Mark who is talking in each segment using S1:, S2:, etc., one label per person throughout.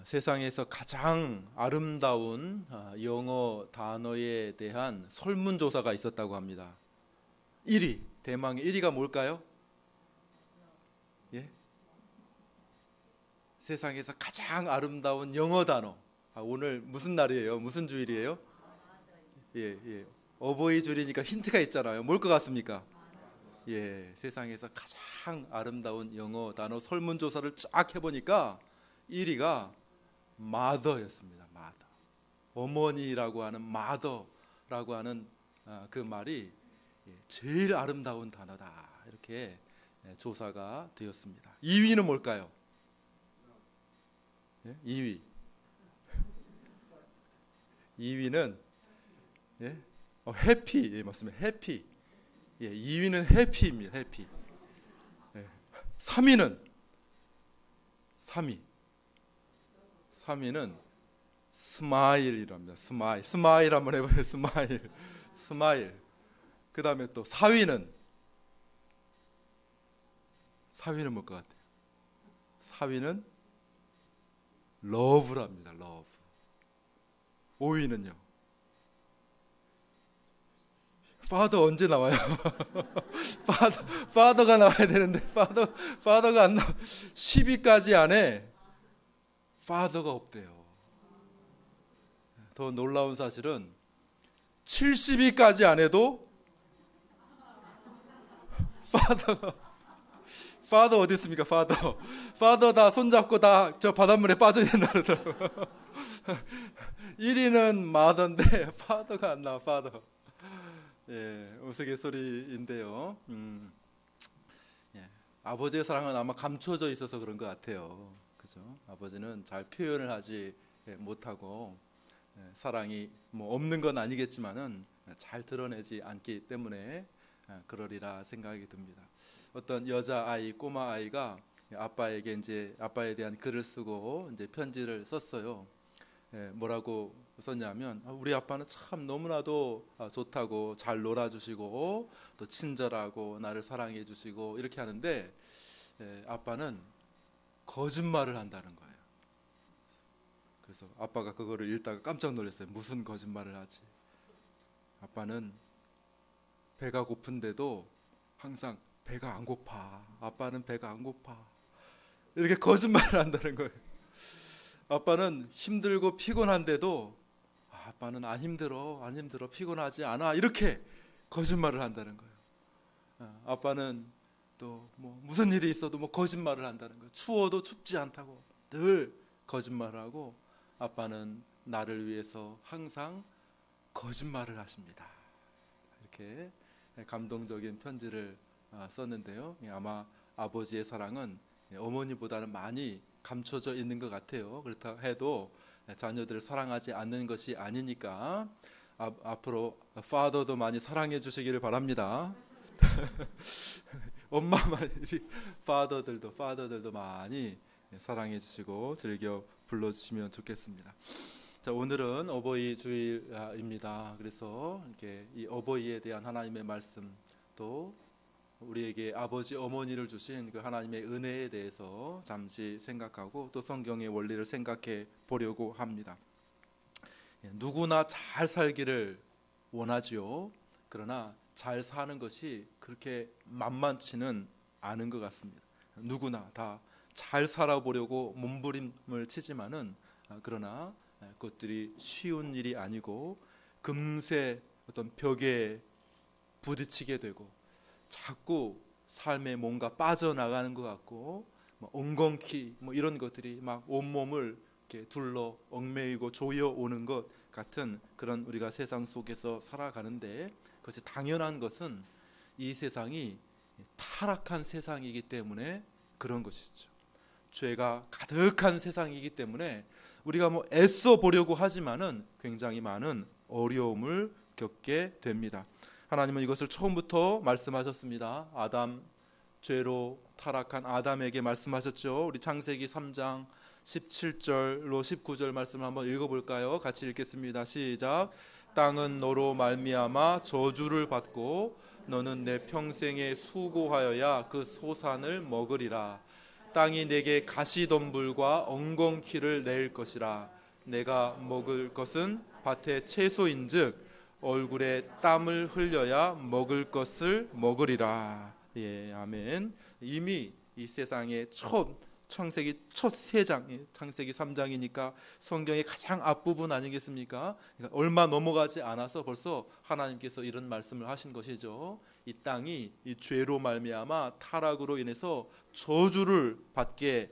S1: 세상에서 가장 아름다운 영어 단어에 대한 설문조사가 있었다고 합니다. 1위, 대망의 1위가 뭘까요? 예? 세상에서 가장 아름다운 영어 단어. 오늘 무슨 날이에요? 무슨 주일이에요? 예. 어버이 주일이니까 힌트가 있잖아요. 뭘 것 같습니까? 예, 세상에서 가장 아름다운 영어 단어 설문조사를 쫙 해보니까 1위가 mother였습니다. mother. 어머니라고 하는 mother라고 하는 그 말이 제일 아름다운 단어다. 이렇게 조사가 되었습니다. 2위는 뭘까요? 2위. 2위는 해피. 예, 맞습니다. 해피. 예, 2위는 해피입니다. 해피. 3위는 3위는 스마일이랍니다. 스마일 한번 해보세요. 스마일. 그 다음에 또 4위는 뭘 것 같아요? 4위는 러브랍니다. 러브. 5위는요? 파더 언제 나와요? 파더가 나와야 되는데 파더가 안 나와. 10위까지 안에 파더가 없대요. 더 놀라운 사실은 70위까지 안 해도 파더 어디 있습니까? 파더 다 손잡고 다 저 바닷물에 빠져야 된다 그러더라고요. 1위는 마더인데 파더가 안 나와. 파더. 예, 우스갯소리인데요. 예, 아버지의 사랑은 아마 감춰져 있어서 그런 것 같아요. 그죠? 아버지는 잘 표현을 하지 못하고 사랑이 뭐 없는 건 아니겠지만은 잘 드러내지 않기 때문에 그러리라 생각이 듭니다. 어떤 여자 아이, 꼬마 아이가 아빠에게 이제 아빠에 대한 글을 쓰고 이제 편지를 썼어요. 뭐라고 썼냐면 우리 아빠는 참 너무나도 좋다고 잘 놀아주시고 또 친절하고 나를 사랑해 주시고 이렇게 하는데 아빠는 거짓말을 한다는 거예요. 그래서 아빠가 그거를 읽다가 깜짝 놀랐어요. 무슨 거짓말을 하지? 아빠는 배가 고픈데도 항상 배가 안 고파. 아빠는 배가 안 고파. 이렇게 거짓말을 한다는 거예요. 아빠는 힘들고 피곤한데도 아빠는 안 힘들어 피곤하지 않아 이렇게 거짓말을 한다는 거예요. 아빠는 또 뭐 무슨 일이 있어도 뭐 거짓말을 한다는 거예요. 추워도 춥지 않다고 늘 거짓말을 하고 아빠는 나를 위해서 항상 거짓말을 하십니다. 이렇게 감동적인 편지를 썼는데요. 아마 아버지의 사랑은 어머니보다는 많이 감춰져 있는 것 같아요. 그렇다 해도 자녀들을 사랑하지 않는 것이 아니니까 앞으로 파더도 많이 사랑해 주시기를 바랍니다. 엄마만이 파더들도 많이 사랑해 주시고 즐겨 불러주시면 좋겠습니다. 자, 오늘은 어버이 주일입니다. 그래서 이렇게 이 어버이에 대한 하나님의 말씀 또 우리에게 아버지 어머니를 주신 그 하나님의 은혜에 대해서 잠시 생각하고 또 성경의 원리를 생각해 보려고 합니다. 누구나 잘 살기를 원하지요. 그러나 잘 사는 것이 그렇게 만만치는 않은 것 같습니다. 누구나 다 잘 살아보려고 몸부림을 치지만은 그러나 그것들이 쉬운 일이 아니고 금세 어떤 벽에 부딪히게 되고 자꾸 삶에 뭔가 빠져나가는 것 같고 엉겅퀴 이런 것들이 막 온몸을 이렇게 둘러 얽매이고 조여오는 것 같은 그런 우리가 세상 속에서 살아가는데 그것이 당연한 것은 이 세상이 타락한 세상이기 때문에 그런 것이죠. 죄가 가득한 세상이기 때문에 우리가 뭐 애써 보려고 하지만은 굉장히 많은 어려움을 겪게 됩니다. 하나님은 이것을 처음부터 말씀하셨습니다. 아담 죄로 타락한 아담에게 말씀하셨죠. 우리 창세기 3장 17절로 19절 말씀을 한번 읽어볼까요? 같이 읽겠습니다. 시작. 땅은 너로 말미암아 저주를 받고 너는 내 평생에 수고하여야 그 소산을 먹으리라. 땅이 내게 가시덤불과 엉겅퀴를 낼 것이라. 내가 먹을 것은 밭의 채소인즉 얼굴에 땀을 흘려야 먹을 것을 먹으리라. 예, 아멘. 이미 이 세상의 창세기 첫 세 장, 창세기 3장이니까 성경의 가장 앞부분 아니겠습니까? 그러니까 얼마 넘어가지 않아서 벌써 하나님께서 이런 말씀을 하신 것이죠. 이 땅이 이 죄로 말미암아 타락으로 인해서 저주를 받게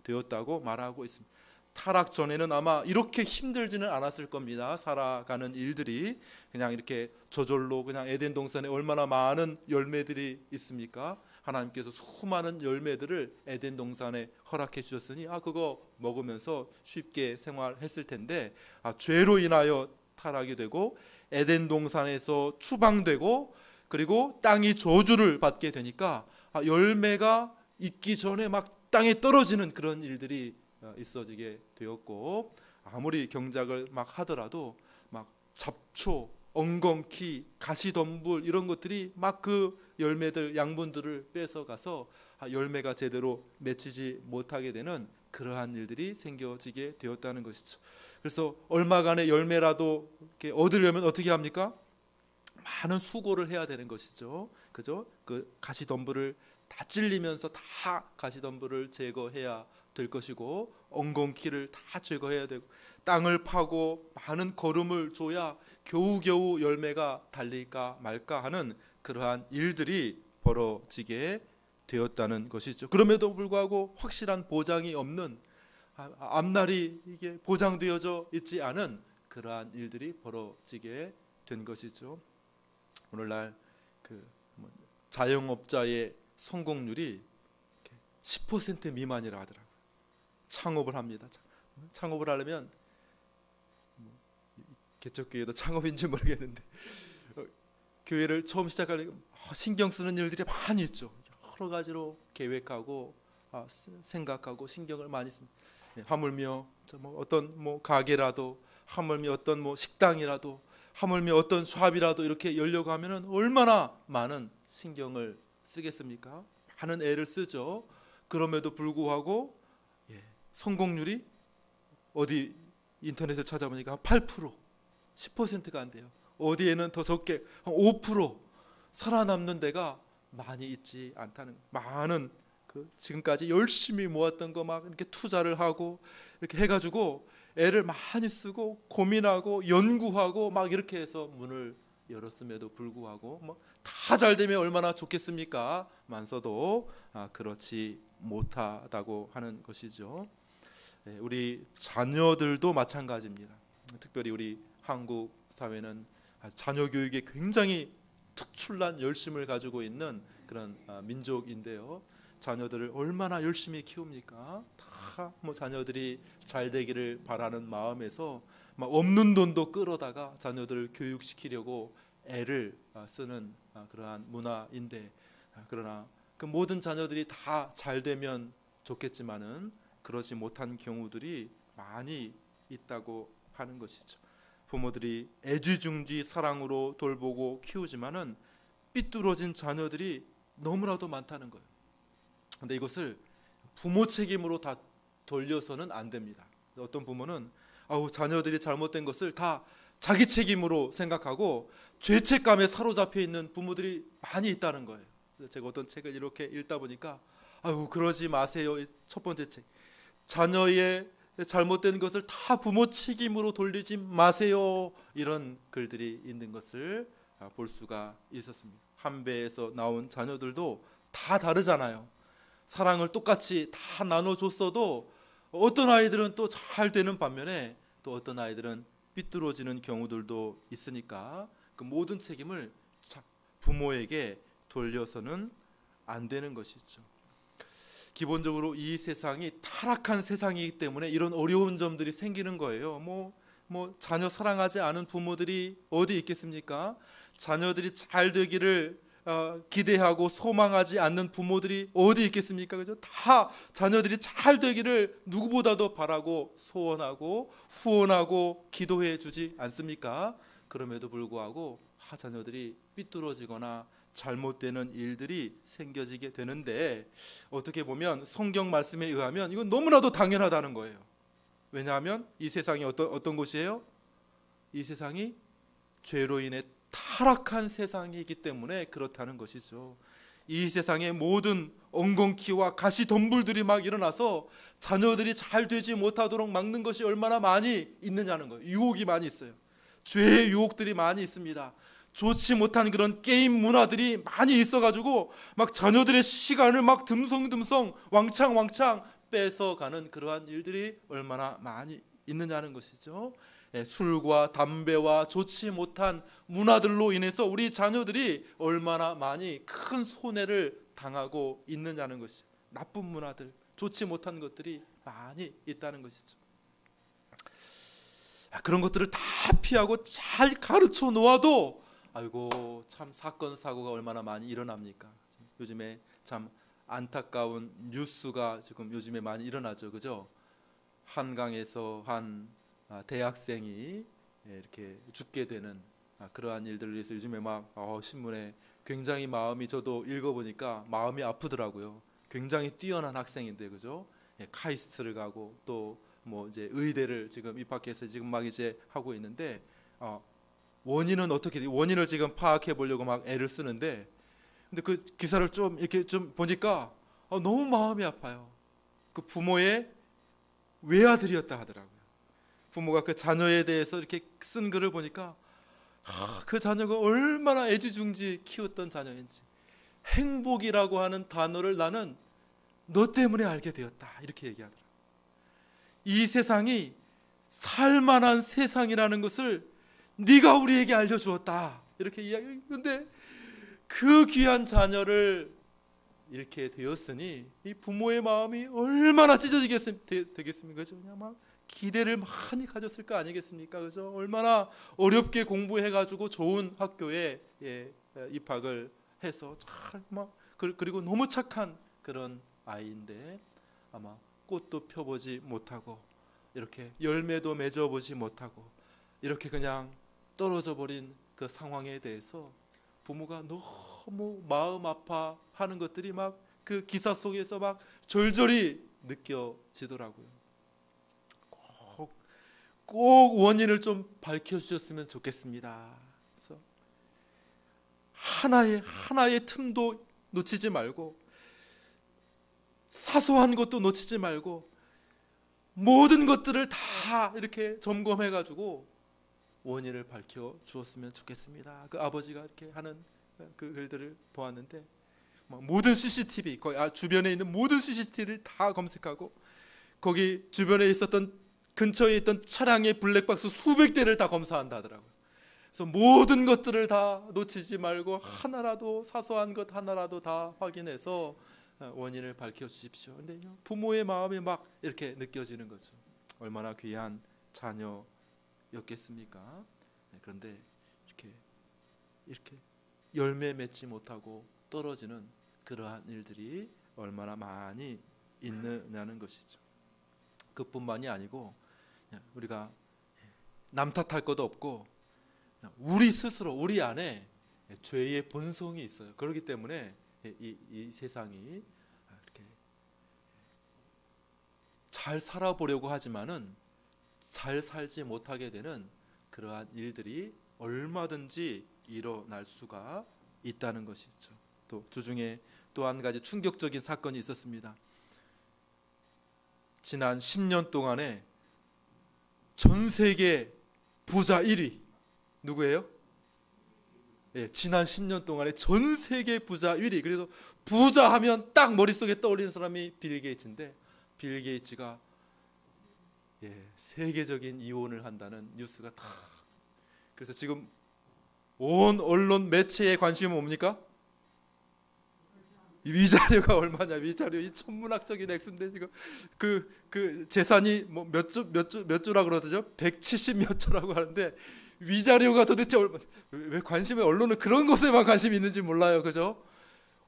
S1: 되었다고 말하고 있습니다. 타락 전에는 아마 이렇게 힘들지는 않았을 겁니다. 살아가는 일들이 그냥 이렇게 저절로 그냥 에덴 동산에 얼마나 많은 열매들이 있습니까? 하나님께서 수많은 열매들을 에덴 동산에 허락해 주셨으니 그거 먹으면서 쉽게 생활했을 텐데 죄로 인하여 타락이 되고 에덴 동산에서 추방되고 그리고 땅이 저주를 받게 되니까 열매가 있기 전에 막 땅에 떨어지는 그런 일들이 있어지게 되었고, 아무리 경작을 막 하더라도 막 잡초, 엉겅퀴, 가시덤불 이런 것들이 막 그 열매들, 양분들을 뺏어가서 열매가 제대로 맺히지 못하게 되는 그러한 일들이 생겨지게 되었다는 것이죠. 그래서 얼마간의 열매라도 이렇게 얻으려면 어떻게 합니까? 많은 수고를 해야 되는 것이죠. 그죠? 그 가시덤불을 다 찔리면서 다 가시덤불을 제거해야 될 것이고, 엉겅퀴를 다 제거해야 되고, 땅을 파고 많은 거름을 줘야 겨우겨우 열매가 달릴까 말까 하는 그러한 일들이 벌어지게 되었다는 것이죠. 그럼에도 불구하고 확실한 보장이 없는, 앞날이 이게 보장되어져 있지 않은 그러한 일들이 벌어지게 된 것이죠. 오늘날 그 자영업자의 성공률이 10% 미만이라 하더라고요. 창업을 합니다. 창업을 하려면 개척교회도 창업인지 모르겠는데 교회를 처음 시작하려면 신경 쓰는 일들이 많이 있죠. 여러 가지로 계획하고 생각하고 신경을 많이 씁니다. 하물며 어떤 가게라도, 하물며 어떤 식당이라도, 하물며 어떤 샵이라도 이렇게 열려고 하면은 얼마나 많은 신경을 쓰겠습니까? 많은 애를 쓰죠. 그럼에도 불구하고 성공률이 어디 인터넷에 찾아보니까 8%, 10%가 안 돼요. 어디에는 더 적게 5% 살아남는 데가 많이 있지 않다는, 많은 지금까지 열심히 모았던 거 막 이렇게 투자를 하고 이렇게 해가지고 애를 많이 쓰고 고민하고 연구하고 막 이렇게 해서 문을 열었음에도 불구하고 다 잘 되면 얼마나 좋겠습니까? 만서도 그렇지 못하다고 하는 것이죠. 우리 자녀들도 마찬가지입니다. 특별히 우리 한국 사회는 자녀 교육에 굉장히 특출난 열심을 가지고 있는 그런 민족인데요. 자녀들을 얼마나 열심히 키웁니까? 다 자녀들이 잘 되기를 바라는 마음에서 막 없는 돈도 끌어다가 자녀들을 교육시키려고 애를 쓰는 그러한 문화인데, 그러나 그 모든 자녀들이 다 잘 되면 좋겠지만은 그러지 못한 경우들이 많이 있다고 하는 것이죠. 부모들이 애지중지 사랑으로 돌보고 키우지만은 삐뚤어진 자녀들이 너무나도 많다는 거예요. 근데 이것을 부모 책임으로 다 돌려서는 안 됩니다. 어떤 부모는 자녀들이 잘못된 것을 다 자기 책임으로 생각하고 죄책감에 사로잡혀 있는 부모들이 많이 있다는 거예요. 제가 어떤 책을 이렇게 읽다 보니까 그러지 마세요. 첫 번째 책, 자녀의 잘못된 것을 다 부모 책임으로 돌리지 마세요. 이런 글들이 있는 것을 볼 수가 있었습니다. 한 배에서 나온 자녀들도 다 다르잖아요. 사랑을 똑같이 다 나눠줬어도 어떤 아이들은 또 잘 되는 반면에 또 어떤 아이들은 삐뚤어지는 경우들도 있으니까 그 모든 책임을 부모에게 돌려서는 안 되는 것이죠. 기본적으로 이 세상이 타락한 세상이기 때문에 이런 어려운 점들이 생기는 거예요. 자녀 사랑하지 않은 부모들이 어디 있겠습니까? 자녀들이 잘 되기를 기대하고 소망하지 않는 부모들이 어디 있겠습니까? 그죠? 다 자녀들이 잘 되기를 누구보다도 바라고 소원하고 후원하고 기도해 주지 않습니까? 그럼에도 불구하고 자녀들이 삐뚤어지거나 잘못되는 일들이 생겨지게 되는데, 어떻게 보면 성경 말씀에 의하면 이건 너무나도 당연하다는 거예요. 왜냐하면 이 세상이 어떤 곳이에요? 이 세상이 죄로 인해 타락한 세상이기 때문에 그렇다는 것이죠. 이 세상의 모든 엉겅퀴와 가시덤불들이 막 일어나서 자녀들이 잘 되지 못하도록 막는 것이 얼마나 많이 있느냐는 거예요. 유혹이 많이 있어요. 죄의 유혹들이 많이 있습니다. 좋지 못한 그런 게임 문화들이 많이 있어가지고 막 자녀들의 시간을 막 듬성듬성 왕창 뺏어가는 그러한 일들이 얼마나 많이 있느냐는 것이죠. 술과 담배와 좋지 못한 문화들로 인해서 우리 자녀들이 얼마나 많이 큰 손해를 당하고 있느냐는 것이죠. 나쁜 문화들, 좋지 못한 것들이 많이 있다는 것이죠. 그런 것들을 다 피하고 잘 가르쳐 놓아도 아이고 참 사건 사고가 얼마나 많이 일어납니까? 요즘에 참 안타까운 뉴스가 지금 요즘에 많이 일어나죠, 그죠? 한강에서 한 대학생이 이렇게 죽게 되는 그러한 일들을 위해서 요즘에 막 신문에 굉장히 마음이, 저도 읽어보니까 마음이 아프더라고요. 굉장히 뛰어난 학생인데, 그죠? 카이스트를 가고 또 뭐 이제 의대를 지금 입학해서 지금 막 이제 하고 있는데, 원인은 어떻게, 원인을 지금 파악해 보려고 막 애를 쓰는데, 근데 그 기사를 좀 이렇게 좀 보니까 너무 마음이 아파요. 그 부모의 외아들이었다 하더라고요. 부모가 그 자녀에 대해서 이렇게 쓴 글을 보니까 그 자녀가 얼마나 애지중지 키웠던 자녀인지, 행복이라고 하는 단어를 나는 너 때문에 알게 되었다, 이렇게 얘기하더라고요. 이 세상이 살만한 세상이라는 것을 네가 우리에게 알려주었다, 이렇게 이야기. 근데 그 귀한 자녀를 이렇게 되었으니 이 부모의 마음이 얼마나 찢어지겠습니까? 그죠? 그냥 막 기대를 많이 가졌을 거 아니겠습니까? 그죠? 얼마나 어렵게 공부해가지고 좋은 학교에 입학을 해서 잘 막, 그리고 너무 착한 그런 아이인데 아마 꽃도 펴보지 못하고 이렇게 열매도 맺어보지 못하고 이렇게 그냥 떨어져 버린 그 상황에 대해서 부모가 너무 마음 아파하는 것들이 막 그 기사 속에서 막 절절히 느껴지더라고요. 꼭 원인을 좀 밝혀주셨으면 좋겠습니다. 그래서 하나의 틈도 놓치지 말고, 사소한 것도 놓치지 말고 모든 것들을 다 이렇게 점검해가지고 원인을 밝혀 주었으면 좋겠습니다. 그 아버지가 이렇게 하는 그 글들을 보았는데, 모든 CCTV, 거의 주변에 있는 모든 CCTV를 다 검색하고 거기 주변에 있었던, 근처에 있던 차량의 블랙박스 수백 대를 다 검사한다 하더라고요. 그래서 모든 것들을 다 놓치지 말고 하나라도, 사소한 것 하나라도 다 확인해서 원인을 밝혀 주십시오. 근데 부모의 마음이 막 이렇게 느껴지는 거죠. 얼마나 귀한 자녀였겠습니까? 그런데 이렇게 열매 맺지 못하고 떨어지는 그러한 일들이 얼마나 많이 있느냐는 것이죠. 그뿐만이 아니고 우리가 남 탓할 것도 없고 우리 스스로, 우리 안에 죄의 본성이 있어요. 그렇기 때문에 이 세상이 이렇게 잘 살아보려고 하지만은 잘 살지 못하게 되는 그러한 일들이 얼마든지 일어날 수가 있다는 것이죠. 또 주중에 또 한 가지 충격적인 사건이 있었습니다. 지난 10년 동안에 전 세계 부자 1위 누구예요? 지난 10년 동안에 전 세계 부자 1위. 그래서 부자 하면 딱 머릿속에 떠오르는 사람이 빌 게이츠인데, 빌 게이츠가 세계적인 이혼을 한다는 뉴스가 다. 그래서 지금 온 언론 매체의 관심은 뭡니까? 이 위자료가 얼마냐? 위자료, 이 천문학적인 액수인데 지금 그 재산이 뭐 몇 조라 그러더죠? 170 몇 조라고 하는데 위자료가 도대체 얼마? 왜 관심이, 언론은 그런 것에만 관심이 있는지 몰라요, 그죠?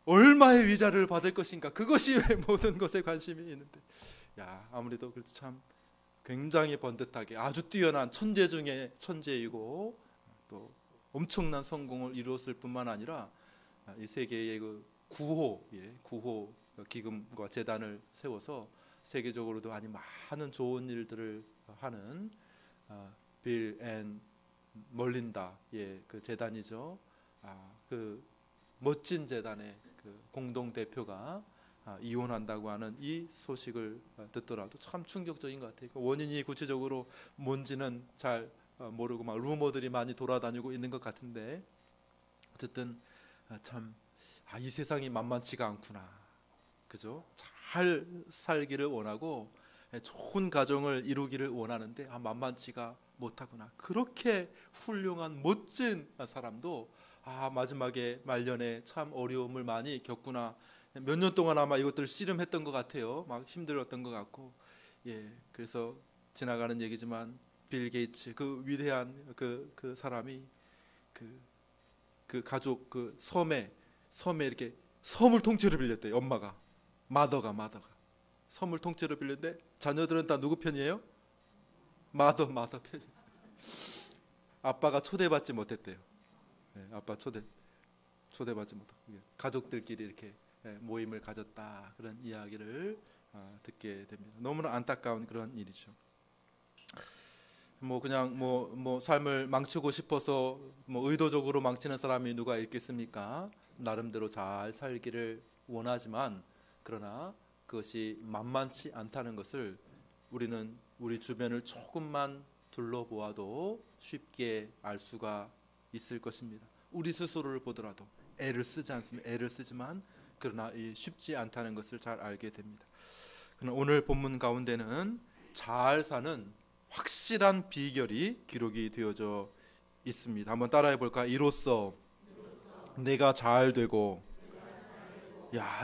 S1: 얼마의 위자료를 받을 것인가? 그것이 왜 모든 것에 관심이 있는데, 아무래도 그래도 참 굉장히 번듯하게 아주 뛰어난 천재 중에 천재이고 또 엄청난 성공을 이루었을 뿐만 아니라 이 세계의 그 구호, 구호 기금과 재단을 세워서 세계적으로도 아주 많은 좋은 일들을 하는 빌 앤 멀린다의 그 재단이죠. 그 멋진 재단의 그 공동 대표가 이혼한다고 하는 이 소식을 듣더라도 참 충격적인 것 같아요. 원인이 구체적으로 뭔지는 잘 모르고 막 루머들이 많이 돌아다니고 있는 것 같은데, 어쨌든 참 이 세상이 만만치가 않구나, 그죠? 잘 살기를 원하고 좋은 가정을 이루기를 원하는데 만만치가 못하구나. 그렇게 훌륭한 멋진 사람도 마지막에 말년에 참 어려움을 많이 겪구나. 몇 년 동안 아마 이것들을 씨름했던 것 같아요. 막 힘들었던 것 같고, 그래서 지나가는 얘기지만 빌 게이츠, 그 위대한 그 사람이 그 가족 그 섬에 이렇게 섬을 통째로 빌렸대요. 엄마가 마더가 섬을 통째로 빌렸는데 자녀들은 다 누구 편이에요? 마더 편이. 아빠가 초대받지 못했대요. 아빠 초대받지 못하고 가족들끼리 이렇게 모임을 가졌다, 그런 이야기를 듣게 됩니다. 너무나 안타까운 그런 일이죠. 그냥 삶을 망치고 싶어서 의도적으로 망치는 사람이 누가 있겠습니까? 나름대로 잘 살기를 원하지만, 그러나 그것이 만만치 않다는 것을 우리는 우리 주변을 조금만 둘러보아도 쉽게 알 수가 있을 것입니다. 우리 스스로를 보더라도 애를 쓰지 않습니다. 애를 쓰지만 그러나 쉽지 않다는 것을 잘 알게 됩니다. 그러나 오늘 본문 가운데는 잘 사는 확실한 비결이 기록이 되어져 있습니다. 한번 따라해 볼까? 이로써 내가 잘 되고,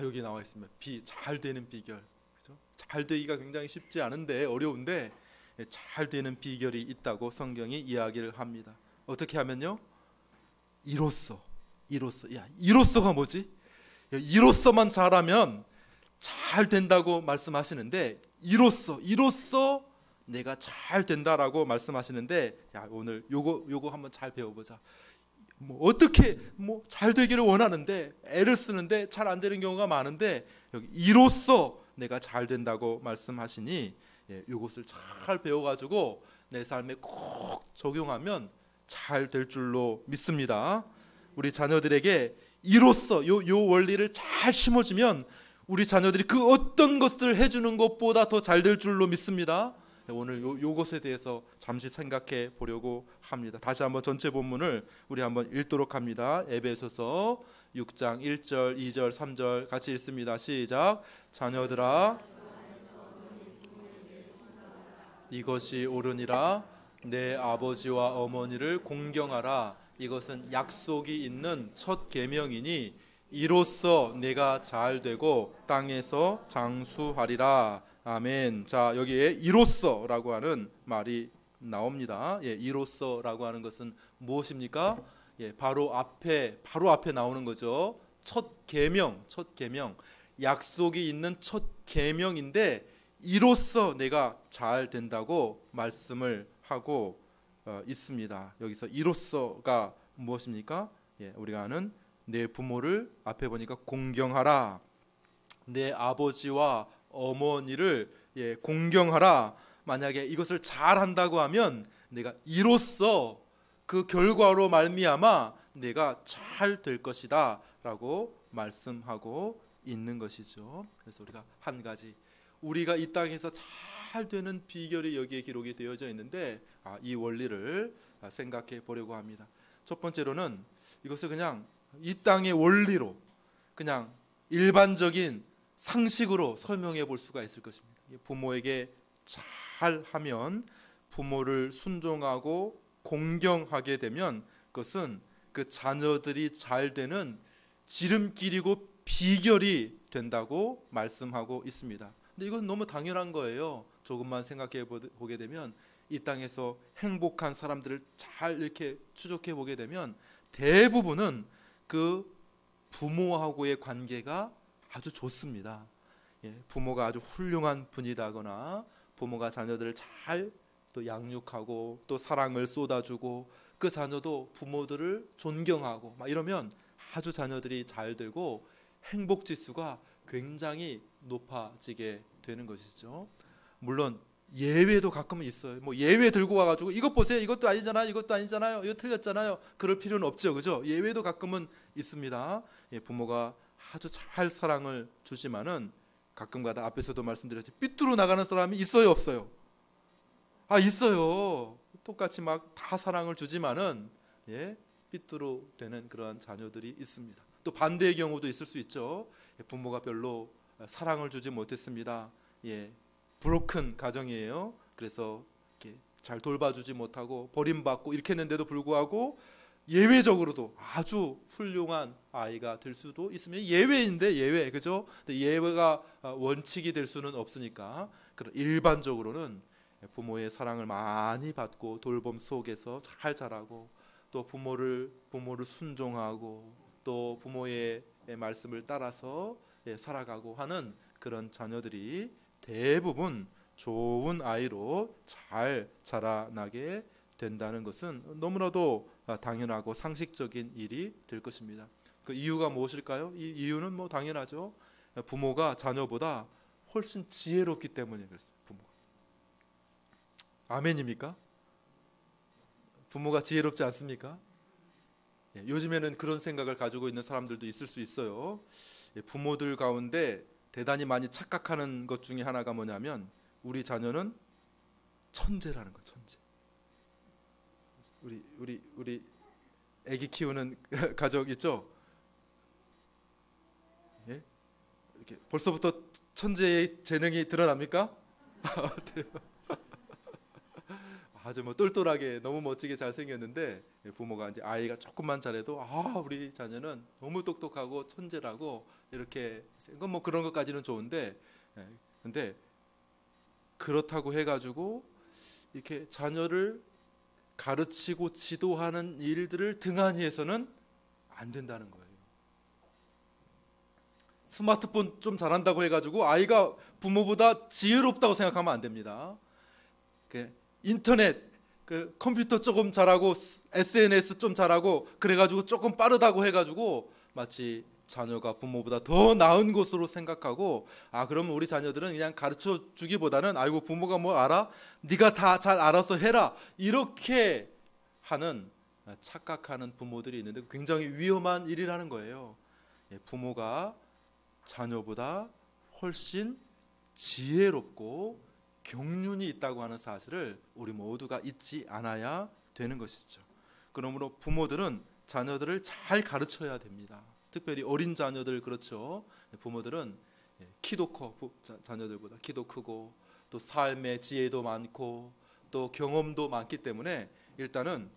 S1: 여기 나와 있습니다. 잘 되는 비결, 그죠? 잘 되기가 굉장히 쉽지 않은데, 어려운데 잘 되는 비결이 있다고 성경이 이야기를 합니다. 어떻게 하면요? 이로써. 이로써가 뭐지? 이로써만 잘하면 잘 된다고 말씀하시는데, 이로써 내가 잘 된다라고 말씀하시는데, 오늘 요거 한번 잘 배워보자. 어떻게 잘 되기를 원하는데 애를 쓰는데 잘 안 되는 경우가 많은데, 여기 이로써 내가 잘 된다고 말씀하시니 이것을 잘 배워가지고 내 삶에 꼭 적용하면 잘 될 줄로 믿습니다. 우리 자녀들에게 이로써 요 원리를 잘 심어주면 우리 자녀들이 그 어떤 것들을 해주는 것보다 더 잘 될 줄로 믿습니다. 오늘 요것에 대해서 잠시 생각해 보려고 합니다. 다시 한번 전체 본문을 우리 한번 읽도록 합니다. 에베소서 6장 1절, 2절, 3절 같이 읽습니다. 시작. 자녀들아, 이것이 옳으니라. 내 아버지와 어머니를 공경하라. 이것은 약속이 있는 첫 계명이니 이로써 내가 잘 되고 땅에서 장수하리라. 아멘. 자, 여기에 이로써라고 하는 말이 나옵니다. 이로써라고 하는 것은 무엇입니까? 바로 앞에 나오는 거죠. 첫 계명, 약속이 있는 첫 계명인데 이로써 내가 잘 된다고 말씀을 하고 있습니다. 여기서 이로써가 무엇입니까? 우리가 아는 내 부모를 앞에 보니까 공경하라. 내 아버지와 어머니를 공경하라. 만약에 이것을 잘 한다고 하면 내가 이로써 그 결과로 말미암아 내가 잘 될 것이다 라고 말씀하고 있는 것이죠. 그래서 우리가 한 가지, 우리가 이 땅에서 잘 되는 비결이 여기에 기록이 되어져 있는데, 이 원리를 생각해 보려고 합니다. 첫 번째로는 이것을 그냥 이 땅의 원리로, 그냥 일반적인 상식으로 설명해 볼 수가 있을 것입니다. 부모에게 잘하면, 부모를 순종하고 공경하게 되면 그것은 그 자녀들이 잘 되는 지름길이고 비결이 된다고 말씀하고 있습니다. 근데 이건 너무 당연한 거예요. 조금만 생각해 보게 되면 이 땅에서 행복한 사람들을 잘 이렇게 추적해 보게 되면 대부분은 그 부모하고의 관계가 아주 좋습니다. 부모가 아주 훌륭한 분이다거나 부모가 자녀들을 잘 또 양육하고 또 사랑을 쏟아주고 그 자녀도 부모들을 존경하고 막 이러면 아주 자녀들이 잘 되고 행복 지수가 굉장히 높아지게 되는 것이죠. 물론 예외도 가끔은 있어요. 뭐 예외 들고 와가지고 이것 보세요, 이것도 아니잖아요, 이것도 아니잖아요, 이거 틀렸잖아요. 그럴 필요는 없죠, 그죠? 예외도 가끔은 있습니다. 부모가 아주 잘 사랑을 주지만은 가끔가다 앞에서도 말씀드렸지 삐뚤어 나가는 사람이 있어요, 없어요? 있어요. 똑같이 막 다 사랑을 주지만은 삐뚤어 되는 그러한 자녀들이 있습니다. 또 반대의 경우도 있을 수 있죠. 부모가 별로 사랑을 주지 못했습니다. 브로큰 가정이에요. 그래서 이렇게 잘 돌봐주지 못하고 버림받고 이렇게 했는데도 불구하고 예외적으로도 아주 훌륭한 아이가 될 수도 있으면 예외인데 예외, 그죠? 근데 예외가 원칙이 될 수는 없으니까 그런 일반적으로는 부모의 사랑을 많이 받고 돌봄 속에서 잘 자라고 또 부모를 순종하고 또 부모의 말씀을 따라서 살아가고 하는 그런 자녀들이 대부분 좋은 아이로 잘 자라나게 된다는 것은 너무나도 당연하고 상식적인 일이 될 것입니다. 그 이유가 무엇일까요? 이 이유는 뭐 당연하죠. 부모가 자녀보다 훨씬 지혜롭기 때문에 그렇습니다. 부모가. 아멘입니까? 부모가 지혜롭지 않습니까? 요즘에는 그런 생각을 가지고 있는 사람들도 있을 수 있어요. 부모들 가운데 대단히 많이 착각하는 것 중에 하나가 뭐냐면 우리 자녀는 천재라는 거, 천재. 우리 아기 키우는 가족 있죠? 이렇게 벌써부터 천재의 재능이 드러납니까? 아주 뭐 똘똘하게 너무 멋지게 잘생겼는데 부모가 이제 아이가 조금만 잘해도 우리 자녀는 너무 똑똑하고 천재라고 이렇게 뭐 그런 것까지는 좋은데 근데 그렇다고 해가지고 이렇게 자녀를 가르치고 지도하는 일들을 등한히 해서는 안 된다는 거예요. 스마트폰 좀 잘한다고 해가지고 아이가 부모보다 지혜롭다고 생각하면 안 됩니다. 인터넷, 컴퓨터 조금 잘하고 SNS 좀 잘하고 그래가지고 조금 빠르다고 해가지고 마치 자녀가 부모보다 더 나은 것으로 생각하고 그러면 우리 자녀들은 그냥 가르쳐 주기보다는 아이고 부모가 뭐 알아? 네가 다 잘 알아서 해라 이렇게 하는 착각하는 부모들이 있는데 굉장히 위험한 일이라는 거예요. 부모가 자녀보다 훨씬 지혜롭고 경륜이 있다고 하는 사실을 우리 모두가 잊지 않아야 되는 것이죠. 그러므로 부모들은 자녀들을 잘 가르쳐야 됩니다. 특별히 어린 자녀들 그렇죠. 부모들은 키도 커 자녀들보다 키도 크고 또 삶의 지혜도 많고 또 경험도 많기 때문에 일단은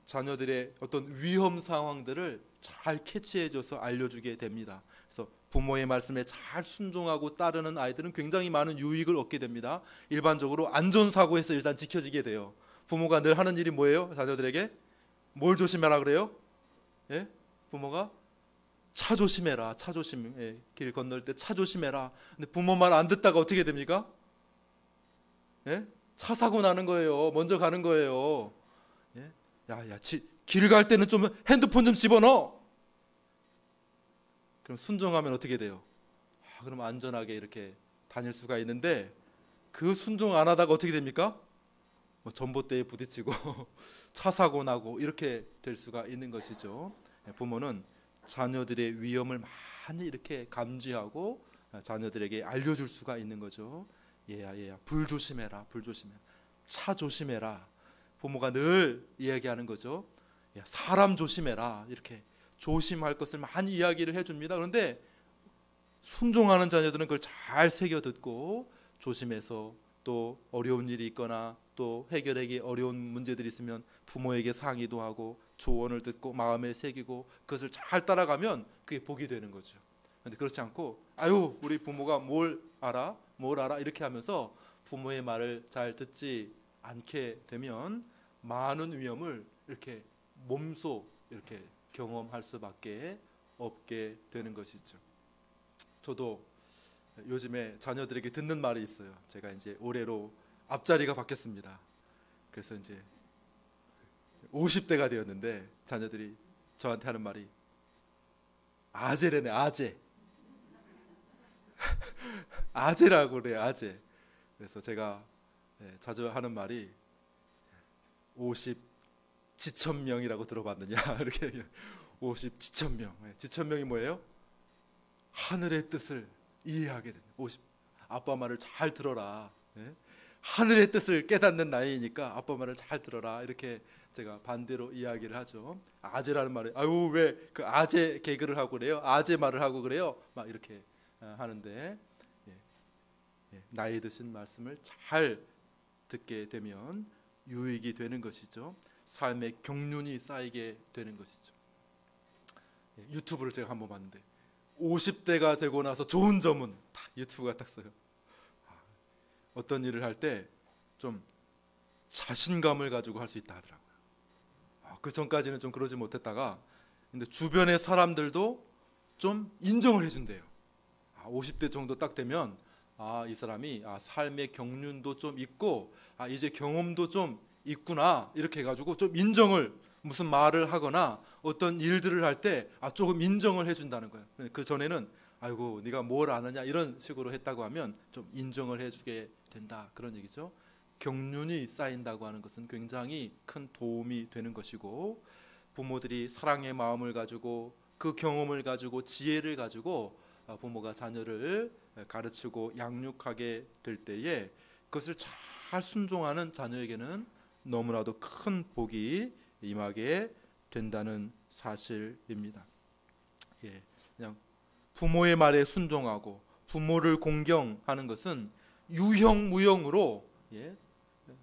S1: 자녀들의 어떤 위험 상황들을 잘 캐치해줘서 알려주게 됩니다. 그래서 부모의 말씀에 잘 순종하고 따르는 아이들은 굉장히 많은 유익을 얻게 됩니다. 일반적으로 안전사고에서 일단 지켜지게 돼요. 부모가 늘 하는 일이 뭐예요? 자녀들에게 뭘 조심하라 그래요? 부모가 차 조심해라. 차 조심. 길 건널 때 차 조심해라. 근데 부모 말 안 듣다가 어떻게 됩니까? 차 사고 나는 거예요. 먼저 가는 거예요. 길 갈 때는 좀 핸드폰 좀 집어넣어. 그럼 순종하면 어떻게 돼요? 그럼 안전하게 이렇게 다닐 수가 있는데 그 순종 안 하다가 어떻게 됩니까? 전봇대에 부딪히고 차 사고 나고 이렇게 될 수가 있는 것이죠. 부모는 자녀들의 위험을 많이 이렇게 감지하고 자녀들에게 알려줄 수가 있는 거죠. 얘야 불 조심해라, 불 조심해라, 차 조심해라. 부모가 늘 이야기하는 거죠. 사람 조심해라. 이렇게 조심할 것을 많이 이야기를 해줍니다. 그런데 순종하는 자녀들은 그걸 잘 새겨 듣고 조심해서 또 어려운 일이 있거나 또 해결하기 어려운 문제들이 있으면 부모에게 상의도 하고 조언을 듣고 마음에 새기고 그것을 잘 따라가면 그게 복이 되는 거죠. 그런데 그렇지 않고 우리 부모가 뭘 알아 이렇게 하면서 부모의 말을 잘 듣지 않게 되면 많은 위험을 이렇게 몸소 이렇게 경험할 수밖에 없게 되는 것이죠. 저도 요즘에 자녀들에게 듣는 말이 있어요. 제가 이제 올해로 앞자리가 바뀌었습니다. 그래서 이제 50대가 되었는데 자녀들이 저한테 하는 말이 아재래네. 아재. 아재라고 그래요. 아재. 그래서 제가 자주 하는 말이 50 지천명이라고 들어봤느냐 이렇게. 50 지천명. 지천명이 뭐예요? 하늘의 뜻을 이해하게 된다. 50 아빠 말을 잘 들어라. 하늘의 뜻을 깨닫는 나이니까 아빠 말을 잘 들어라. 이렇게 제가 반대로 이야기를 하죠. 아재라는 말에 아유 왜 그 아재 개그를 하고 그래요? 아재 말을 하고 그래요? 막 이렇게 하는데 나이 드신 말씀을 잘 듣게 되면 유익이 되는 것이죠. 삶의 경륜이 쌓이게 되는 것이죠. 유튜브를 제가 한번 봤는데 50대가 되고 나서 좋은 점은 다 유튜브가 딱 써요. 어떤 일을 할 때 좀 자신감을 가지고 할 수 있다 하더라고요. 그 전까지는 좀 그러지 못했다가 근데 주변의 사람들도 좀 인정을 해준대요. 50대 정도 딱 되면 이 사람이 삶의 경륜도 좀 있고 이제 경험도 좀 있구나 이렇게 해가지고 좀 인정을 무슨 말을 하거나 어떤 일들을 할 때 조금 인정을 해준다는 거예요. 그 전에는 아이고 네가 뭘 아느냐 이런 식으로 했다고 하면 좀 인정을 해주게 된다 그런 얘기죠. 경륜이 쌓인다고 하는 것은 굉장히 큰 도움이 되는 것이고 부모들이 사랑의 마음을 가지고 그 경험을 가지고 지혜를 가지고 부모가 자녀를 가르치고 양육하게 될 때에 그것을 잘 순종하는 자녀에게는 너무나도 큰 복이 임하게 된다는 사실입니다. 그냥 부모의 말에 순종하고 부모를 공경하는 것은 유형무형으로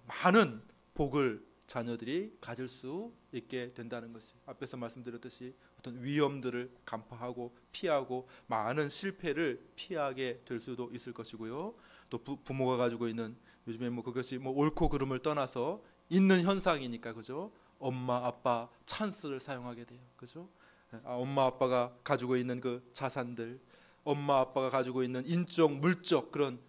S1: 많은 복을 자녀들이 가질 수 있게 된다는 것이 앞에서 말씀드렸듯이 어떤 위험들을 간파하고 피하고 많은 실패를 피하게 될 수도 있을 것이고요. 또 부모가 가지고 있는 요즘에 그것이 옳고 그름을 떠나서 있는 현상이니까 그죠? 엄마 아빠 찬스를 사용하게 돼요. 그죠? 엄마 아빠가 가지고 있는 그 자산들, 엄마 아빠가 가지고 있는 인적 물적 그런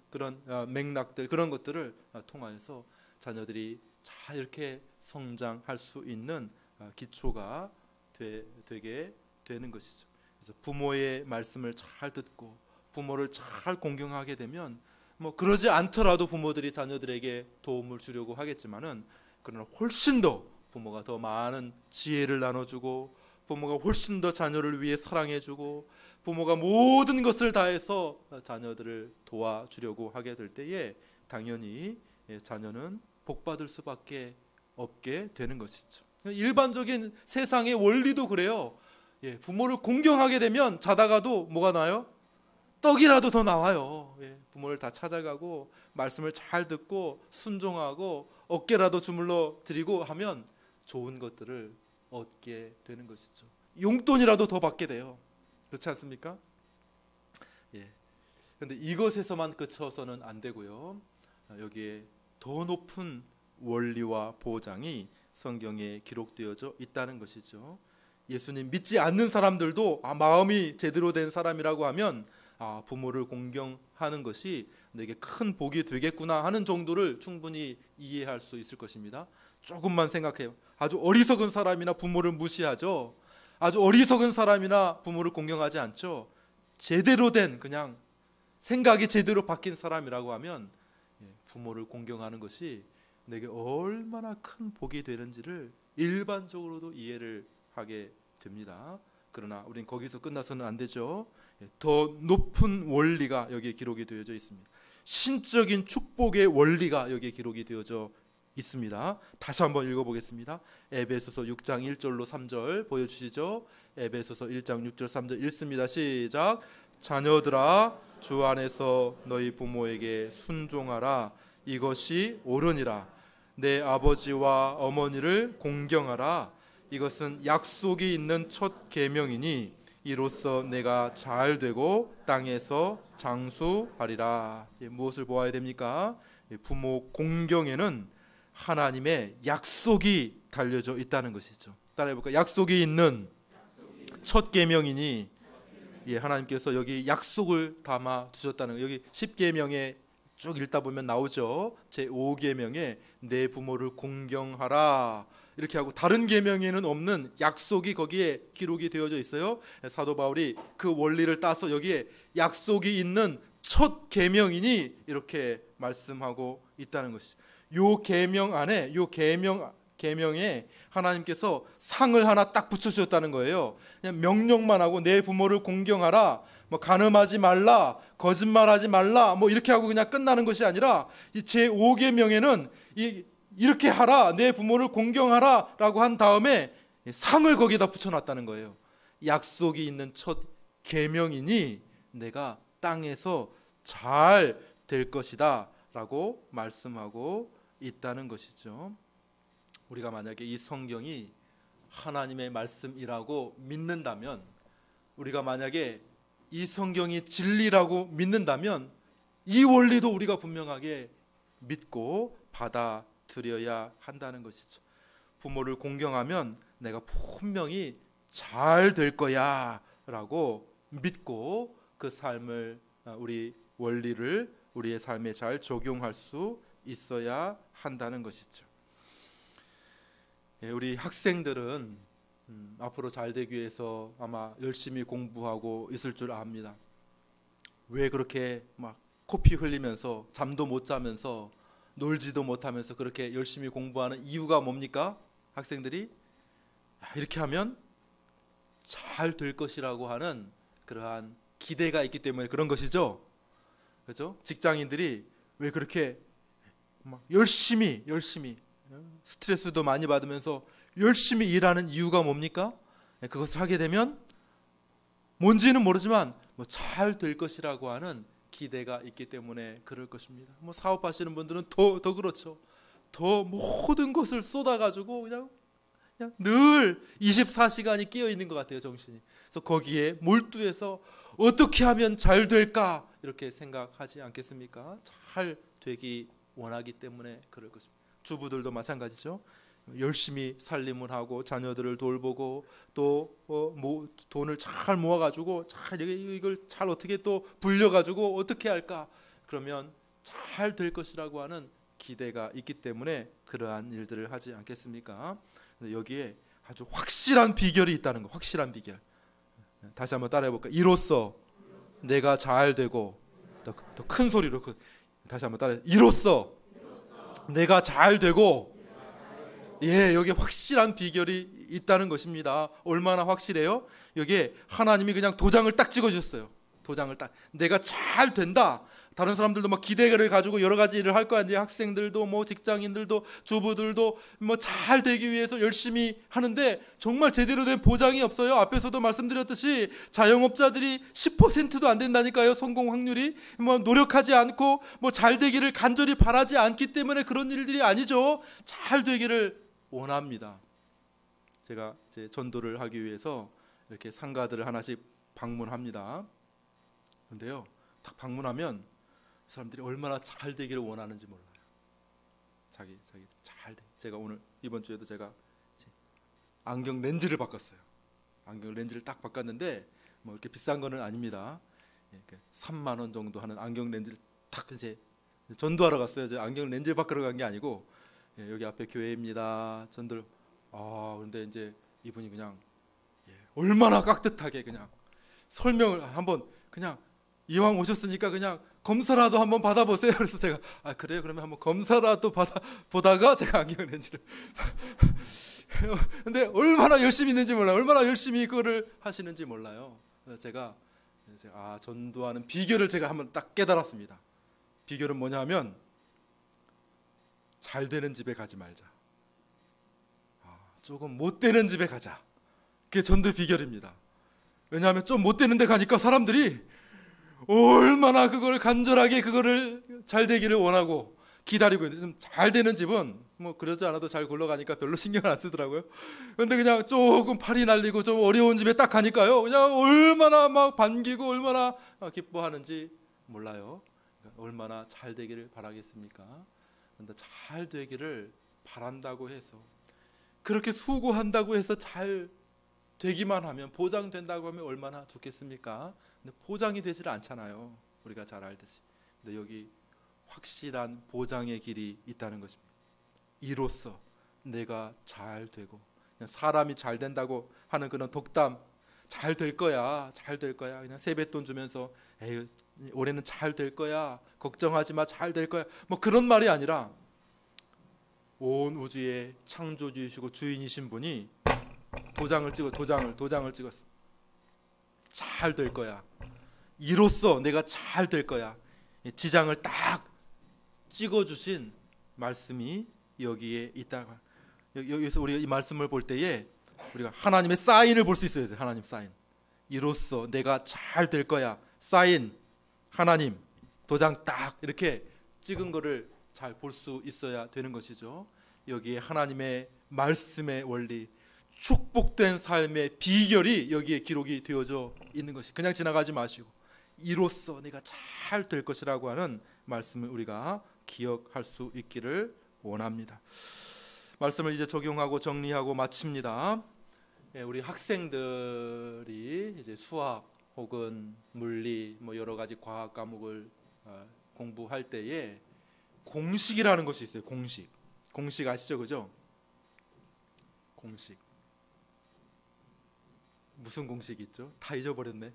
S1: 맥락들 그런 것들을 통하여서 자녀들이 잘 이렇게 성장할 수 있는 기초가 되게 되는 것이죠. 그래서 부모의 말씀을 잘 듣고 부모를 잘 공경하게 되면 그러지 않더라도 부모들이 자녀들에게 도움을 주려고 하겠지만은 그러나 훨씬 더 부모가 더 많은 지혜를 나눠주고 부모가 훨씬 더 자녀를 위해 사랑해주고 부모가 모든 것을 다해서 자녀들을 도와주려고 하게 될 때에 당연히 자녀는 복받을 수밖에 없게 되는 것이죠. 일반적인 세상의 원리도 그래요. 부모를 공경하게 되면 자다가도 뭐가 나요? 떡이라도 더 나와요. 부모를 다 찾아가고 말씀을 잘 듣고 순종하고 어깨라도 주물러 드리고 하면 좋은 것들을 얻게 되는 것이죠. 용돈이라도 더 받게 돼요. 그렇지 않습니까? 그런데 이것에서만 그쳐서는 안 되고요. 여기에 더 높은 원리와 보장이 성경에 기록되어져 있다는 것이죠. 예수님 믿지 않는 사람들도 마음이 제대로 된 사람이라고 하면 부모를 공경하는 것이 내게 큰 복이 되겠구나 하는 정도를 충분히 이해할 수 있을 것입니다. 조금만 생각해요. 아주 어리석은 사람이나 부모를 무시하죠. 아주 어리석은 사람이나 부모를 공경하지 않죠. 제대로 된 그냥 생각이 제대로 바뀐 사람이라고 하면 부모를 공경하는 것이 내게 얼마나 큰 복이 되는지를 일반적으로도 이해를 하게 됩니다. 그러나 우린 거기서 끝나서는 안 되죠. 더 높은 원리가 여기에 기록이 되어져 있습니다. 신적인 축복의 원리가 여기에 기록이 되어져 있습니다. 다시 한번 읽어보겠습니다. 에베소서 6장 1절로 3절 보여주시죠. 에베소서 1장 6절 3절 읽습니다. 시작. 자녀들아 주 안에서 너희 부모에게 순종하라. 이것이 옳으니라. 내 아버지와 어머니를 공경하라. 이것은 약속이 있는 첫 계명이니 이로써 내가 잘 되고 땅에서 장수하리라. 무엇을 보아야 됩니까? 부모 공경에는 하나님의 약속이 달려져 있다는 것이죠. 따라해볼까요? 약속이 있는 첫 계명이니 하나님께서 여기 약속을 담아 두셨다는 거예요. 여기 10계명에 쭉 읽다 보면 나오죠. 제5계명에 내 부모를 공경하라. 이렇게 하고 다른 계명에는 없는 약속이 거기에 기록이 되어져 있어요. 사도 바울이 그 원리를 따서 여기에 약속이 있는 첫 계명이니 이렇게 말씀하고 있다는 것이죠. 요 계명 안에 요 계명에 하나님께서 상을 하나 딱 붙여주셨다는 거예요. 그냥 명령만 하고 내 부모를 공경하라, 뭐 간음하지 말라, 거짓말하지 말라, 뭐 이렇게 하고 그냥 끝나는 것이 아니라 이 제 5계명에는 이렇게 하라, 내 부모를 공경하라라고 한 다음에 상을 거기다 붙여놨다는 거예요. 약속이 있는 첫 계명이니 내가 땅에서 잘 될 것이다 라고 말씀하고 있다는 것이죠. 우리가 만약에 이 성경이 하나님의 말씀이라고 믿는다면, 우리가 만약에 이 성경이 진리라고 믿는다면 이 원리도 우리가 분명하게 믿고 받아들여야 한다는 것이죠. 부모를 공경하면 내가 분명히 잘 될 거야 라고 믿고 그 삶을, 우리 원리를 우리의 삶에 잘 적용할 수 있어야 한다는 것이죠. 우리 학생들은 앞으로 잘 되기 위해서 아마 열심히 공부하고 있을 줄 압니다. 왜 그렇게 막 코피 흘리면서 잠도 못 자면서 놀지도 못하면서 그렇게 열심히 공부하는 이유가 뭡니까? 학생들이 이렇게 하면 잘 될 것이라고 하는 그러한 기대가 있기 때문에 그런 것이죠. 그렇죠? 직장인들이 왜 그렇게 막 열심히 스트레스도 많이 받으면서 열심히 일하는 이유가 뭡니까? 그것을 하게 되면 뭔지는 모르지만 잘 될 것이라고 하는 기대가 있기 때문에 그럴 것입니다. 사업하시는 분들은 더 그렇죠. 더 모든 것을 쏟아가지고 그냥 늘 24시간이 끼어 있는 것 같아요, 정신이. 그래서 거기에 몰두해서 어떻게 하면 잘 될까 이렇게 생각하지 않겠습니까? 잘 되기 원하기 때문에 그럴 것입니다. 주부들도 마찬가지죠. 열심히 살림을 하고 자녀들을 돌보고 또 돈을 잘 모아가지고 잘 이걸 잘 어떻게 또 불려가지고 어떻게 할까? 그러면 잘 될 것이라고 하는 기대가 있기 때문에 그러한 일들을 하지 않겠습니까? 여기에 아주 확실한 비결이 있다는 거. 확실한 비결. 다시 한번 따라해 볼까? 이로써 내가 잘 되고, 더 큰 소리로 다시 한번 따라해. 이로써 내가 잘 되고. 예, 여기에 확실한 비결이 있다는 것입니다. 얼마나 확실해요? 여기에 하나님이 그냥 도장을 딱 찍어주셨어요. 도장을 딱. 내가 잘 된다. 다른 사람들도 막 기대를 가지고 여러 가지 일을 할 거 아니에요. 학생들도 직장인들도 주부들도 잘 되기 위해서 열심히 하는데 정말 제대로 된 보장이 없어요. 앞에서도 말씀드렸듯이 자영업자들이 10%도 안 된다니까요. 성공 확률이. 노력하지 않고 잘 되기를 간절히 바라지 않기 때문에 그런 일들이 아니죠. 잘 되기를 원합니다. 제가 이제 전도를 하기 위해서 이렇게 상가들을 하나씩 방문합니다. 그런데요, 딱 방문하면 사람들이 얼마나 잘 되기를 원하는지 몰라요. 자기 잘 돼. 제가 오늘 이번 주에도 제가 안경 렌즈를 바꿨어요. 안경 렌즈를 딱 바꿨는데 이렇게 비싼 거는 아닙니다. 3만 원 정도 하는 안경 렌즈를 딱 이제 전도하러 갔어요. 이제 안경 렌즈를 바꾸러 간 게 아니고 여기 앞에 교회입니다. 전도를. 그런데 이제 이분이 그냥 얼마나 깍듯하게 그냥 설명을 한번 그냥 이왕 오셨으니까 그냥 검사라도 한번 받아보세요. 그래서 제가 그래요? 그러면 한번 검사라도 보다가 제가 안경 렌즈를 근데 얼마나 열심히 있는지 몰라요. 얼마나 열심히 그거를 하시는지 몰라요. 그래서 제가 전도하는 비결을 제가 한번 딱 깨달았습니다. 비결은 뭐냐 하면 잘 되는 집에 가지 말자. 조금 못 되는 집에 가자. 그게 전도 비결입니다. 왜냐하면 좀 못 되는 데 가니까 사람들이 얼마나 그거를 간절하게 그거를 잘 되기를 원하고 기다리고 있는데, 좀 잘 되는 집은 그러지 않아도 잘 굴러가니까 별로 신경을 안 쓰더라고요. 그런데 그냥 조금 팔이 날리고 좀 어려운 집에 딱 가니까요, 그냥 얼마나 막 반기고 얼마나 기뻐하는지 몰라요. 그러니까 얼마나 잘 되기를 바라겠습니까? 그런데 잘 되기를 바란다고 해서, 그렇게 수고한다고 해서 잘 되기만 하면, 보장된다고 하면 얼마나 좋겠습니까? 근데 보장이 되질 않잖아요. 우리가 잘 알듯이. 근데 여기 확실한 보장의 길이 있다는 것입니다. 이로써 내가 잘 되고, 그냥 사람이 잘 된다고 하는 그런 독담, 잘 될 거야, 잘 될 거야, 그냥 세뱃돈 주면서 에이, 올해는 잘 될 거야, 걱정하지 마, 잘 될 거야, 뭐 그런 말이 아니라 온 우주의 창조주이시고 주인이신 분이 도장을 찍었어. 잘 될 거야. 이로써 내가 잘 될 거야. 지장을 딱 찍어주신 말씀이 여기에 있다가, 여기서 우리가 이 말씀을 볼 때에 우리가 하나님의 사인을 볼 수 있어야 돼. 하나님 사인. 이로써 내가 잘 될 거야. 사인, 하나님 도장 딱 이렇게 찍은 거를 잘 볼 수 있어야 되는 것이죠. 여기에 하나님의 말씀의 원리, 축복된 삶의 비결이 여기에 기록이 되어져 있는 것이, 그냥 지나가지 마시고 이로써 내가 잘 될 것이라고 하는 말씀을 우리가 기억할 수 있기를 원합니다. 말씀을 이제 적용하고 정리하고 마칩니다. 우리 학생들이 이제 수학 혹은 물리, 뭐 여러 가지 과학 과목을 공부할 때에 공식이라는 것이 있어요. 공식 아시죠, 그죠? 공식. 무슨 공식이 있죠? 다 잊어버렸네.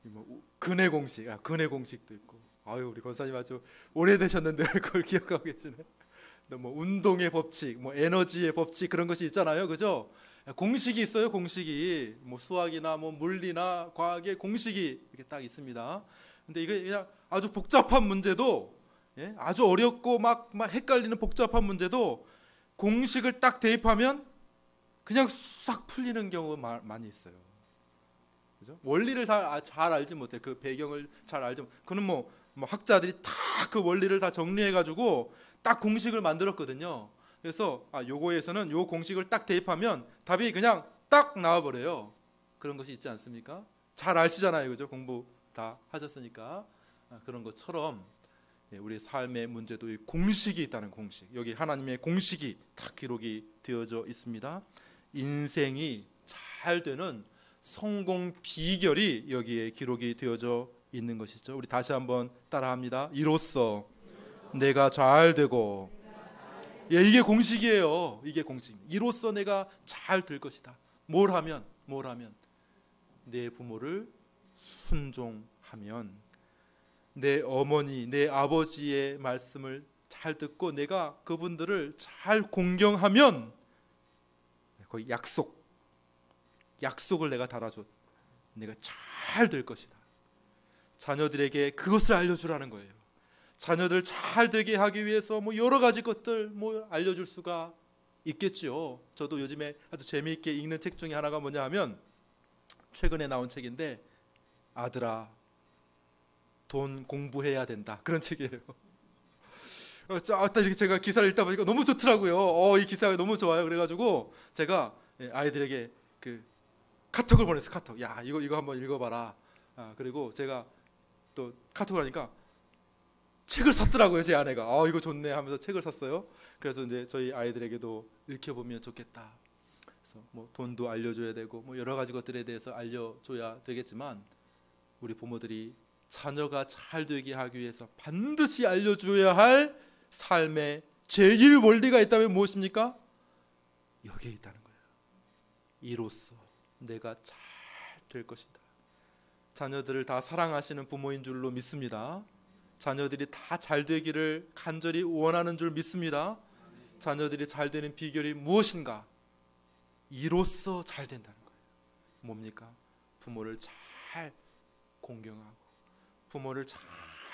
S1: 뭐 근해 공식, 근해 공식도 있고. 아유, 우리 권사님 아주 오래되셨는데 그걸 기억하고 계시네. 뭐 운동의 법칙, 뭐 에너지의 법칙, 그런 것이 있잖아요, 그죠? 공식이 있어요, 공식이. 뭐 수학이나 뭐 물리나 과학의 공식이 이렇게 딱 있습니다. 근데 이게 그냥 아주 복잡한 문제도, 아주 어렵고 막 헷갈리는 복잡한 문제도 공식을 딱 대입하면 그냥 싹 풀리는 경우가 많이 있어요. 그죠? 원리를 잘 알지 못해. 그 배경을 잘 알지 못. 그는 뭐 학자들이 다 그 원리를 다 정리해 가지고 딱 공식을 만들었거든요. 그래서 요거에서는 요 공식을 딱 대입하면 답이 그냥 딱 나와 버려요. 그런 것이 있지 않습니까? 잘 아시잖아요, 그죠? 공부 다 하셨으니까. 그런 것처럼 우리 삶의 문제도 이 공식이 있다는 공식. 여기 하나님의 공식이 딱 기록이 되어져 있습니다. 인생이 잘 되는 성공 비결이 여기에 기록이 되어져 있는 것이죠. 우리 다시 한번 따라합니다. 이로써 내가 잘 되고, 이게 공식이에요. 이게 공식. 이로써 내가 잘 될 것이다. 뭘 하면 내 부모를 순종하면, 내 어머니, 내 아버지의 말씀을 잘 듣고 내가 그분들을 잘 공경하면, 거의 약속을 내가 달아줘. 내가 잘 될 것이다. 자녀들에게 그것을 알려주라는 거예요. 자녀들 잘 되게 하기 위해서 뭐 여러 가지 것들 뭐 알려줄 수가 있겠죠. 저도 요즘에 아주 재미있게 읽는 책 중에 하나가 뭐냐 하면, 최근에 나온 책인데, 아들아 돈 공부해야 된다, 그런 책이에요. 이렇게 제가 기사를 읽다 보니까 너무 좋더라고요. 이 기사가 너무 좋아요. 그래가지고 제가 아이들에게 그 카톡을 보냈어요. 카톡. 야, 이거 한번 읽어봐라. 그리고 제가 또 카톡을 하니까 책을 샀더라고요, 제 아내가. 이거 좋네 하면서 책을 샀어요. 그래서 이제 저희 아이들에게도 읽혀보면 좋겠다. 그래서 뭐 돈도 알려줘야 되고 뭐 여러 가지 것들에 대해서 알려줘야 되겠지만, 우리 부모들이 자녀가 잘 되게 하기 위해서 반드시 알려줘야 할 삶의 제일 원리가 있다면 무엇입니까? 여기에 있다는 거예요. 이로써 내가 잘 될 것이다. 자녀들을 다 사랑하시는 부모인 줄로 믿습니다. 자녀들이 다 잘 되기를 간절히 원하는 줄 믿습니다. 자녀들이 잘 되는 비결이 무엇인가? 이로써 잘 된다는 거예요. 뭡니까? 부모를 잘 공경하고 부모를 잘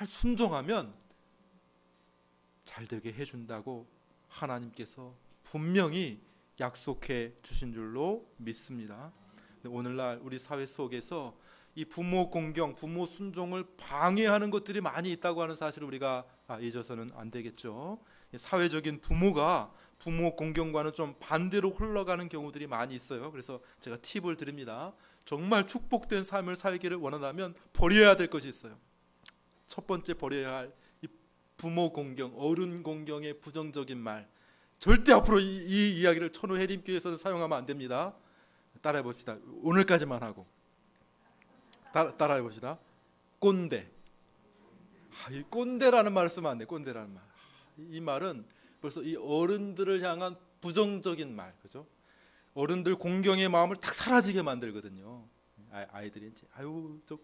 S1: 순종하면 잘 되게 해준다고 하나님께서 분명히 약속해 주신 줄로 믿습니다. 오늘날 우리 사회 속에서 이 부모 공경, 부모 순종을 방해하는 것들이 많이 있다고 하는 사실을 우리가 잊어서는 안 되겠죠. 사회적인 부모가 부모 공경과는 좀 반대로 흘러가는 경우들이 많이 있어요. 그래서 제가 팁을 드립니다. 정말 축복된 삶을 살기를 원한다면 버려야 될 것이 있어요. 첫 번째 버려야 할 이 부모 공경, 어른 공경의 부정적인 말. 절대 앞으로 이 이야기를 천호해림교회에서는 사용하면 안 됩니다. 따라해 봅시다. 오늘까지만 하고 따라해 봅시다. 꼰대. 이 꼰대라는 말을 쓰면 안 돼. 꼰대라는 말. 이 말은 벌써 이 어른들을 향한 부정적인 말, 그죠? 어른들 공경의 마음을 탁 사라지게 만들거든요. 아이들이 이제 아유 저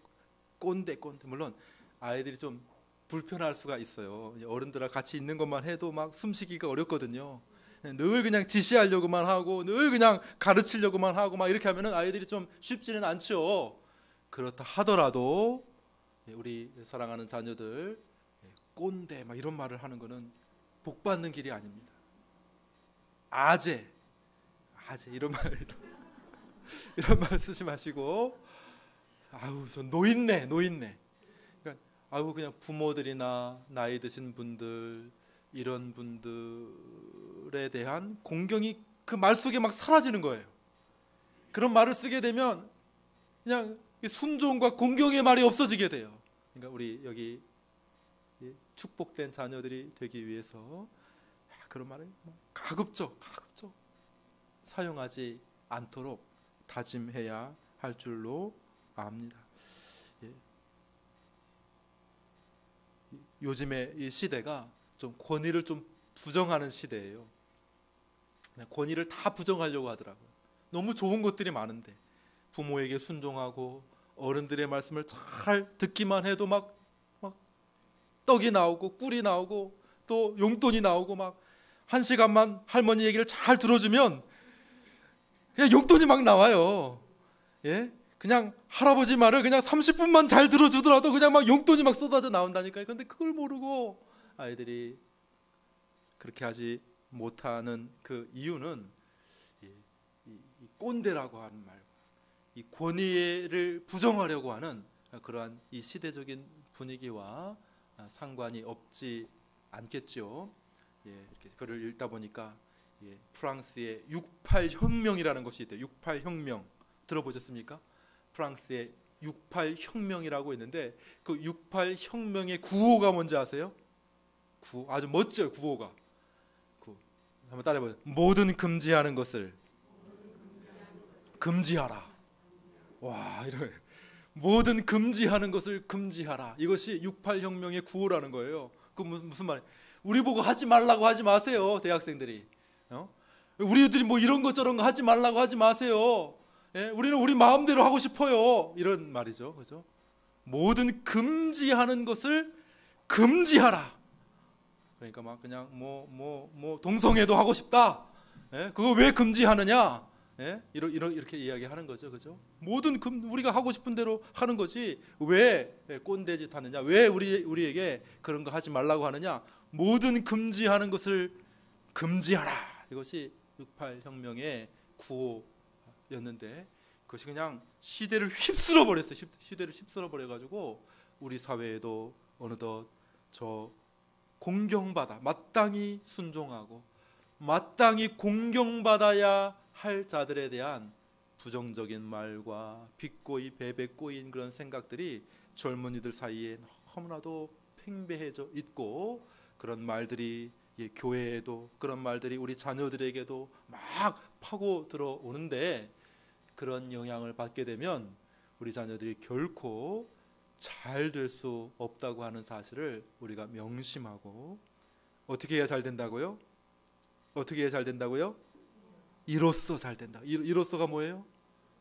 S1: 꼰대. 물론 아이들이 좀 불편할 수가 있어요. 어른들과 같이 있는 것만 해도 막 숨쉬기가 어렵거든요. 늘 그냥 지시하려고만 하고 늘 그냥 가르치려고만 하고 막 이렇게 하면은 아이들이 좀 쉽지는 않죠. 그렇다 하더라도 우리 사랑하는 자녀들 꼰대 막 이런 말을 하는 거는 복 받는 길이 아닙니다. 아재 이런 말 쓰지 마시고 아유 저 노인네. 그러니까 아유 그냥 부모들이나 나이 드신 분들 이런 분들에 대한 공경이 그 말 속에 막 사라지는 거예요. 그런 말을 쓰게 되면 그냥 순종과 공경의 말이 없어지게 돼요. 그러니까 우리 여기 축복된 자녀들이 되기 위해서 그런 말을 가급적 사용하지 않도록 다짐해야 할 줄로 압니다. 요즘에 이 시대가 좀 권위를 좀 부정하는 시대예요. 권위를 다 부정하려고 하더라고요. 너무 좋은 것들이 많은데 부모에게 순종하고 어른들의 말씀을 잘 듣기만 해도 막 떡이 나오고 꿀이 나오고 또 용돈이 나오고 막 한 시간만 할머니 얘기를 잘 들어주면 그냥 용돈이 막 나와요. 예? 그냥 할아버지 말을 그냥 30분만 잘 들어주더라도 그냥 막 용돈이 막 쏟아져 나온다니까요. 근데 그걸 모르고 아이들이 그렇게 하지 못하는 그 이유는 이 꼰대라고 하는 말, 이 권위를 부정하려고 하는 그러한 이 시대적인 분위기와 상관이 없지 않겠죠. 이렇게 글을 읽다 보니까 프랑스의 68 혁명이라는 것이 있대요. 68 혁명 들어보셨습니까? 프랑스의 68 혁명이라고 있는데 그 68 혁명의 구호가 뭔지 아세요? 아주 멋져요. 구호가. 한번 따라해보세요. 모든 금지하는 것을 금지하라. 와, 이런 모든 금지하는 것을 금지하라. 이것이 68 혁명의 구호라는 거예요. 그 무슨 말이에요? 우리 보고 하지 말라고 하지 마세요, 대학생들이. 우리들이 뭐 이런 거 저런 거 하지 말라고 하지 마세요. 우리는 우리 마음대로 하고 싶어요. 이런 말이죠, 그죠? 모든 금지하는 것을 금지하라. 그러니까 막 그냥 뭐 동성애도 하고 싶다. 그거 왜 금지하느냐? 이렇게 이야기하는 거죠, 그죠? 모든 우리가 하고 싶은 대로 하는 것이 왜 꼰대짓 하느냐? 왜 우리에게 그런 거 하지 말라고 하느냐? 모든 금지하는 것을 금지하라. 이것이 68 혁명의 구호였는데 그것이 그냥 시대를 휩쓸어 버렸어요. 시대를 휩쓸어 버려 가지고 우리 사회에도 어느덧 저 공경받아 마땅히 순종하고 마땅히 공경받아야 할 자들에 대한 부정적인 말과 비꼬이 베베꼬인 그런 생각들이 젊은이들 사이에 너무나도 팽배해져 있고 그런 말들이 교회에도 그런 말들이 우리 자녀들에게도 막 파고 들어오는데 그런 영향을 받게 되면 우리 자녀들이 결코 잘 될 수 없다고 하는 사실을 우리가 명심하고 어떻게 해야 잘 된다고요? 어떻게 해야 잘 된다고요? 이로써 잘 된다. 이로써가 뭐예요?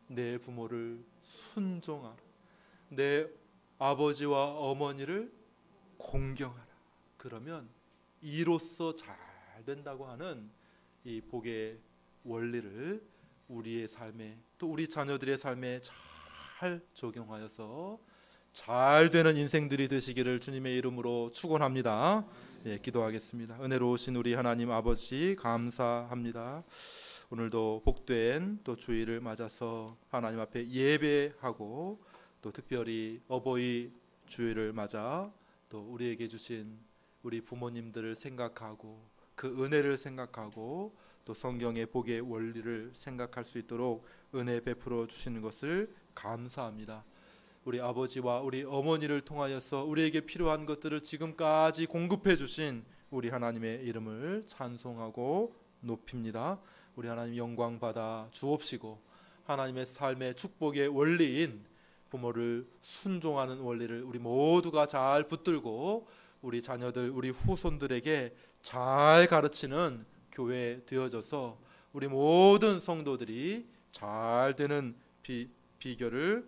S1: 내 부모를 순종하라. 내 아버지와 어머니를 공경하라. 그러면 이로써 잘 된다고 하는 이 복의 원리를 우리의 삶에 또 우리 자녀들의 삶에 잘 적용하여서 잘 되는 인생들이 되시기를 주님의 이름으로 축원합니다. 기도하겠습니다. 은혜로우신 우리 하나님 아버지 감사합니다. 오늘도 복된 또 주일을 맞아서 하나님 앞에 예배하고 또 특별히 어버이 주일을 맞아 또 우리에게 주신 우리 부모님들을 생각하고 그 은혜를 생각하고 또 성경의 복의 원리를 생각할 수 있도록 은혜 베풀어 주시는 것을 감사합니다. 우리 아버지와 우리 어머니를 통하여서 우리에게 필요한 것들을 지금까지 공급해 주신 우리 하나님의 이름을 찬송하고 높입니다. 우리 하나님 영광 받아 주옵시고 하나님의 삶의 축복의 원리인 부모를 순종하는 원리를 우리 모두가 잘 붙들고 우리 자녀들, 우리 후손들에게 잘 가르치는 교회 되어져서 우리 모든 성도들이 잘 되는 비결을,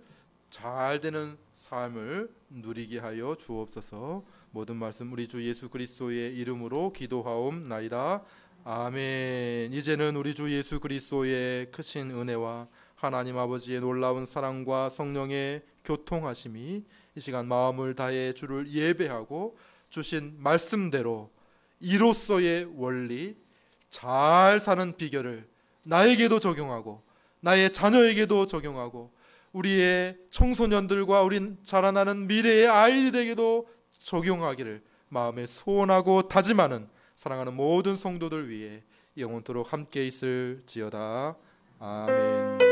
S1: 잘 되는 삶을 누리게 하여 주옵소서. 모든 말씀 우리 주 예수 그리스도의 이름으로 기도하옵나이다. 아멘. 이제는 우리 주 예수 그리스도의 크신 은혜와 하나님 아버지의 놀라운 사랑과 성령의 교통하심이 이 시간 마음을 다해 주를 예배하고 주신 말씀대로 이로서의 원리, 잘 사는 비결을 나에게도 적용하고 나의 자녀에게도 적용하고 우리의 청소년들과 우리 자라나는 미래의 아이들에게도 적용하기를 마음에 소원하고 다짐하는 사랑하는 모든 성도들 위해 영원토록 함께 있을지어다. 아멘.